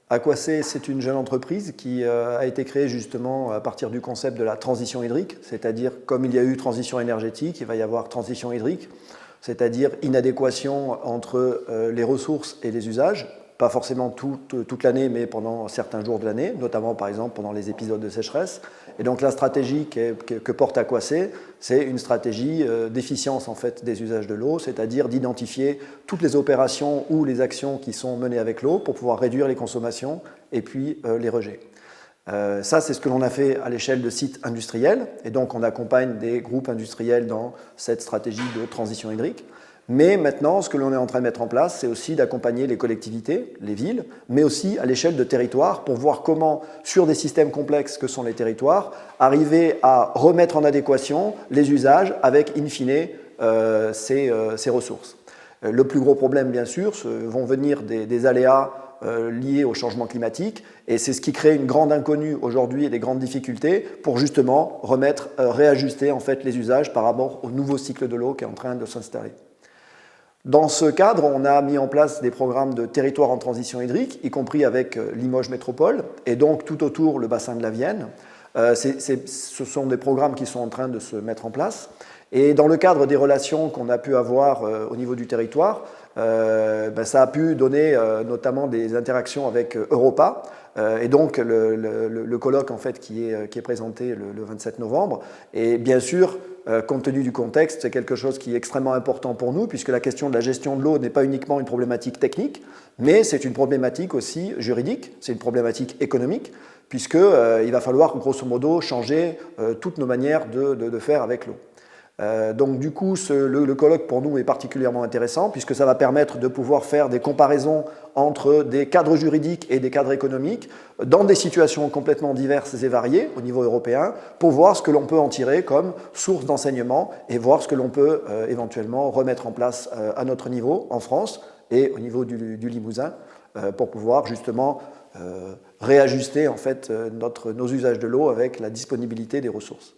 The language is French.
Aquacé, c'est une jeune entreprise qui a été créée justement à partir du concept de la transition hydrique, c'est-à-dire comme il y a eu transition énergétique, il va y avoir transition hydrique, c'est-à-dire inadéquation entre les ressources et les usages, pas forcément toute l'année, mais pendant certains jours de l'année, notamment par exemple pendant les épisodes de sécheresse. Et donc la stratégie que porte Aquacé, c'est une stratégie d'efficience en fait des usages de l'eau, c'est-à-dire d'identifier toutes les opérations ou les actions qui sont menées avec l'eau pour pouvoir réduire les consommations et puis les rejets. Ça, c'est ce que l'on a fait à l'échelle de sites industriels, et donc on accompagne des groupes industriels dans cette stratégie de transition hydrique. Mais maintenant, ce que l'on est en train de mettre en place, c'est aussi d'accompagner les collectivités, les villes, mais aussi à l'échelle de territoires pour voir comment, sur des systèmes complexes que sont les territoires, arriver à remettre en adéquation les usages avec, in fine, ces ressources. Le plus gros problème, bien sûr, vont venir des aléas liés au changement climatique, et c'est ce qui crée une grande inconnue aujourd'hui et des grandes difficultés pour justement réajuster en fait les usages par rapport au nouveau cycle de l'eau qui est en train de s'installer. Dans ce cadre, on a mis en place des programmes de territoire en transition hydrique, y compris avec Limoges Métropole, et donc tout autour le bassin de la Vienne. Ce sont des programmes qui sont en train de se mettre en place. Et dans le cadre des relations qu'on a pu avoir au niveau du territoire, ça a pu donner notamment des interactions avec Europa. Et donc le colloque en fait, qui est présenté le 27 novembre. Et bien sûr, compte tenu du contexte, c'est quelque chose qui est extrêmement important pour nous, puisque la question de la gestion de l'eau n'est pas uniquement une problématique technique, mais c'est une problématique aussi juridique, c'est une problématique économique, puisqu'il va falloir grosso modo changer toutes nos manières de faire avec l'eau. Donc du coup, le colloque pour nous est particulièrement intéressant puisque ça va permettre de pouvoir faire des comparaisons entre des cadres juridiques et des cadres économiques dans des situations complètement diverses et variées au niveau européen pour voir ce que l'on peut en tirer comme source d'enseignement et voir ce que l'on peut éventuellement remettre en place à notre niveau en France et au niveau du Limousin pour pouvoir justement réajuster en fait nos usages de l'eau avec la disponibilité des ressources.